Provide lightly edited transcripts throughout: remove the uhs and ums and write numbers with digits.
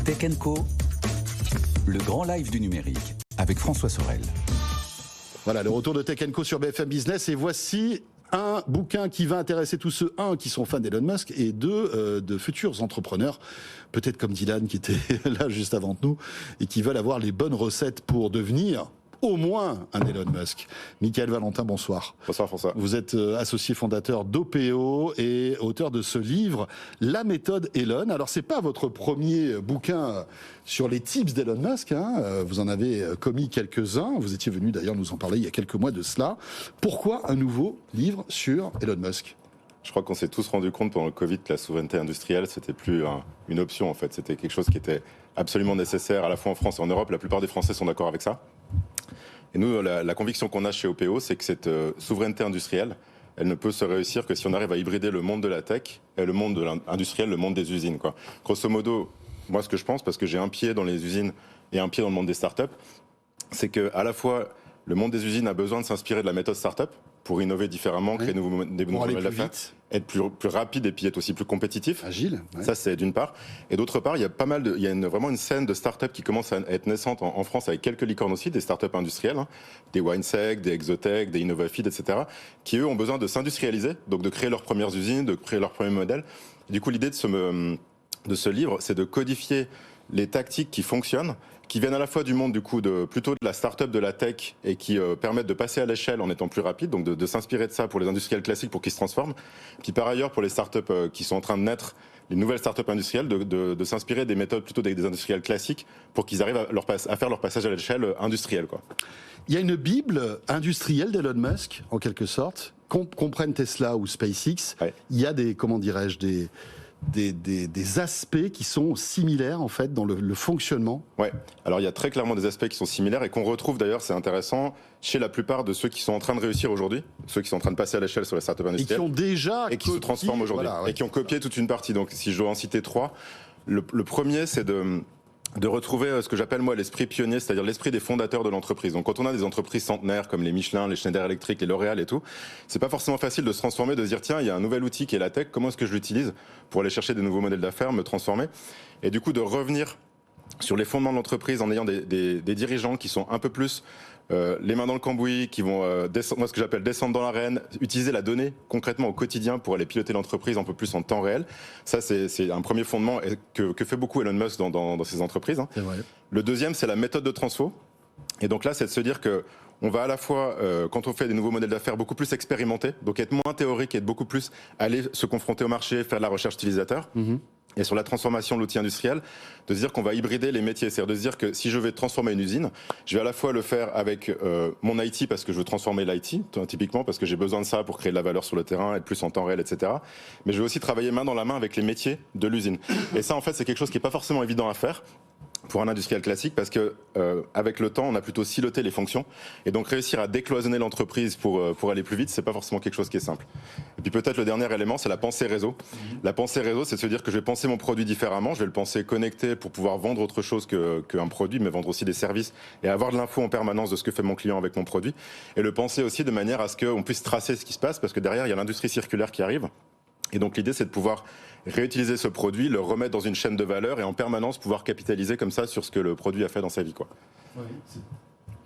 Tech Co, le grand live du numérique avec François Sorel. Voilà, le retour de Tech Co sur BFM Business, et voici un bouquin qui va intéresser tous ceux, qui sont fans d'Elon Musk, et de futurs entrepreneurs, peut-être comme Dylan qui était là juste avant nous, et qui veulent avoir les bonnes recettes pour devenir au moins un Elon Musk. Michael Valentin, bonsoir. Bonsoir François. Vous êtes associé fondateur d'OPO et auteur de ce livre, La méthode Elon. Alors c'est pas votre premier bouquin sur les tips d'Elon Musk, vous en avez commis quelques-uns, vous étiez venu d'ailleurs nous en parler il y a quelques mois de cela. Pourquoi un nouveau livre sur Elon Musk ? Je crois qu'on s'est tous rendu compte pendant le Covid que la souveraineté industrielle, c'était plus une option en fait. C'était quelque chose qui était absolument nécessaire à la fois en France et en Europe. La plupart des Français sont d'accord avec ça. Et nous, la conviction qu'on a chez OPO, c'est que cette souveraineté industrielle, elle ne peut se réussir que si on arrive à hybrider le monde de la tech et le monde de l'industriel, le monde des usines, quoi. Grosso modo, moi ce que je pense, parce que j'ai un pied dans les usines et un pied dans le monde des startups, c'est qu'à la fois le monde des usines a besoin de s'inspirer de la méthode startup pour innover différemment, créer des nouveaux modèles d'affaires, être plus rapide et puis être aussi plus compétitif. Agile. Ouais. Ça, c'est d'une part. Et d'autre part, il y a vraiment une scène de start-up qui commence à être naissante en France avec quelques licornes aussi, des start-up industrielles, des WineSec, des Exotech, des InnovaFeed, etc., qui eux ont besoin de s'industrialiser, donc de créer leurs premières usines, de créer leurs premiers modèles. Et du coup, l'idée de ce livre, c'est de codifier les tactiques qui fonctionnent, qui viennent à la fois du monde plutôt de la start-up, de la tech, et qui permettent de passer à l'échelle en étant plus rapide, donc de s'inspirer de ça pour les industriels classiques pour qu'ils se transforment. Puis par ailleurs, pour les start-up qui sont en train de naître, les nouvelles start-up industrielles, de s'inspirer des méthodes plutôt des industriels classiques pour qu'ils arrivent à faire leur passage à l'échelle industrielle, quoi. Il y a une bible industrielle d'Elon Musk, en quelque sorte. Qu'on prenne Tesla ou SpaceX, ouais. Il y a des aspects qui sont similaires en fait dans le fonctionnement. Ouais. Alors il y a très clairement des aspects qui sont similaires et qu'on retrouve d'ailleurs, c'est intéressant, chez la plupart de ceux qui sont en train de réussir aujourd'hui, ceux qui sont en train de passer à l'échelle sur les startups industrielles. Et qui ont déjà et qui se transforment aujourd'hui, voilà, ouais. Et qui ont copié toute une partie. Donc si je dois en citer trois, le premier c'est de retrouver ce que j'appelle moi l'esprit pionnier, c'est-à-dire l'esprit des fondateurs de l'entreprise. Donc quand on a des entreprises centenaires comme les Michelin, les Schneider Electric, les L'Oréal et tout, c'est pas forcément facile de se transformer, de se dire tiens, il y a un nouvel outil qui est la tech, comment est-ce que je l'utilise pour aller chercher des nouveaux modèles d'affaires, me transformer, et du coup de revenir sur les fondements de l'entreprise en ayant des dirigeants qui sont un peu plus les mains dans le cambouis, qui vont moi ce que j'appelle descendre dans l'arène, utiliser la donnée concrètement au quotidien pour aller piloter l'entreprise un peu plus en temps réel. Ça c'est un premier fondement que fait beaucoup Elon Musk dans ses entreprises. C'est vrai. Le deuxième c'est la méthode de transfo. Et donc là c'est de se dire que on va à la fois, quand on fait des nouveaux modèles d'affaires, beaucoup plus expérimenter, donc être moins théorique et être beaucoup plus aller se confronter au marché, faire de la recherche utilisateur. Mm-hmm. Et sur la transformation de l'outil industriel, de se dire qu'on va hybrider les métiers. C'est-à-dire de se dire que si je vais transformer une usine, je vais à la fois le faire avec mon IT parce que je veux transformer l'IT, typiquement parce que j'ai besoin de ça pour créer de la valeur sur le terrain, être plus en temps réel, etc. Mais je vais aussi travailler main dans la main avec les métiers de l'usine. Et ça, en fait, c'est quelque chose qui n'est pas forcément évident à faire pour un industriel classique parce que avec le temps on a plutôt siloté les fonctions et donc réussir à décloisonner l'entreprise pour aller plus vite, c'est pas forcément quelque chose qui est simple. Et puis peut-être le dernier élément, c'est la pensée réseau. La pensée réseau, c'est de se dire que je vais penser mon produit différemment, je vais le penser connecté pour pouvoir vendre autre chose qu'un produit, mais vendre aussi des services et avoir de l'info en permanence de ce que fait mon client avec mon produit, et le penser aussi de manière à ce qu'on puisse tracer ce qui se passe, parce que derrière il y a l'industrie circulaire qui arrive. Et donc l'idée c'est de pouvoir réutiliser ce produit, le remettre dans une chaîne de valeur et en permanence pouvoir capitaliser comme ça sur ce que le produit a fait dans sa vie, quoi. Ouais,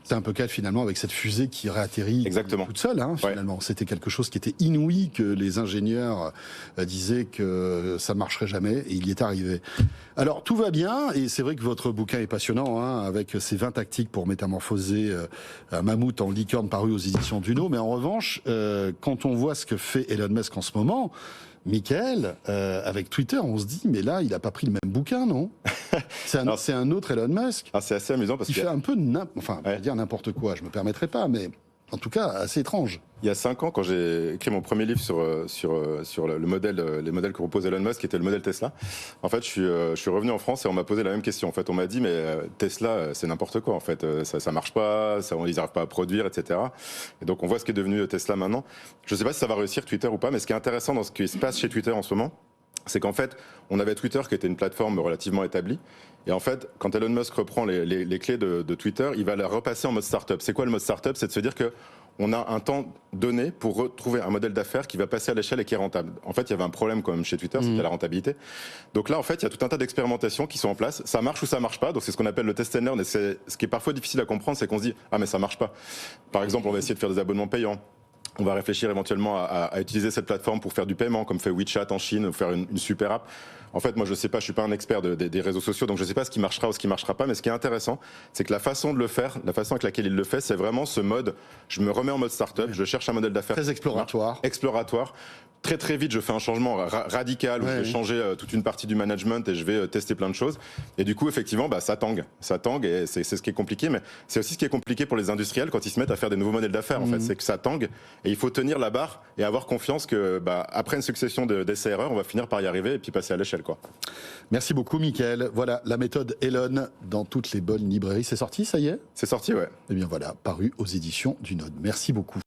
c'est un peu le cas finalement avec cette fusée qui réatterrit toute seule, finalement. Ouais. C'était quelque chose qui était inouï, que les ingénieurs disaient que ça ne marcherait jamais, et il y est arrivé. Alors tout va bien, et c'est vrai que votre bouquin est passionnant, avec ses 20 tactiques pour métamorphoser un mammouth en licorne paru aux éditions Duno, mais en revanche, quand on voit ce que fait Elon Musk en ce moment, Michael, avec Twitter, on se dit, mais là, il n'a pas pris le même bouquin, non? C'est un autre Elon Musk. C'est assez amusant parce qu'il fait un peu, dire n'importe quoi, je me permettrai pas, mais en tout cas, assez étrange. Il y a 5 ans, quand j'ai écrit mon premier livre sur les modèles que propose Elon Musk, qui était le modèle Tesla, en fait, je suis revenu en France et on m'a posé la même question. En fait, on m'a dit, mais Tesla, c'est n'importe quoi. En fait, ça marche pas, ils n'arrivent pas à produire, etc. Et donc, on voit ce qui est devenu Tesla maintenant. Je ne sais pas si ça va réussir Twitter ou pas, mais ce qui est intéressant dans ce qui se passe chez Twitter en ce moment, c'est qu'en fait, on avait Twitter qui était une plateforme relativement établie. Et en fait, quand Elon Musk reprend les clés de Twitter, il va la repasser en mode startup. C'est quoi le mode startup? C'est de se dire que on a un temps donné pour retrouver un modèle d'affaires qui va passer à l'échelle et qui est rentable. En fait, il y avait un problème quand même chez Twitter, c'était la rentabilité. Donc là, en fait, il y a tout un tas d'expérimentations qui sont en place. Ça marche ou ça marche pas. Donc c'est ce qu'on appelle le test and learn. Et ce qui est parfois difficile à comprendre, c'est qu'on se dit ah mais ça marche pas. Par exemple, on va essayer de faire des abonnements payants. On va réfléchir éventuellement à utiliser cette plateforme pour faire du paiement, comme fait WeChat en Chine, ou faire une super app. En fait, moi, je sais pas, je suis pas un expert des réseaux sociaux, donc je sais pas ce qui marchera ou ce qui marchera pas. Mais ce qui est intéressant, c'est que la façon de le faire, la façon avec laquelle il le fait, c'est vraiment ce mode. Je me remets en mode startup, je cherche un modèle d'affaires très exploratoire. Exploratoire. Très très vite, je fais un changement radical où je vais changer toute une partie du management et je vais tester plein de choses. Et du coup, effectivement, ça tangue et c'est ce qui est compliqué. Mais c'est aussi ce qui est compliqué pour les industriels quand ils se mettent à faire des nouveaux modèles d'affaires. En fait, c'est que ça tangue et il faut tenir la barre et avoir confiance que après une succession d'essais-erreurs, on va finir par y arriver et puis passer à l'échelle, quoi. Merci beaucoup, Mickaël. Voilà, la méthode Elon dans toutes les bonnes librairies. C'est sorti, ça y est ? C'est sorti, ouais. Eh bien voilà, paru aux éditions du Node. Merci beaucoup.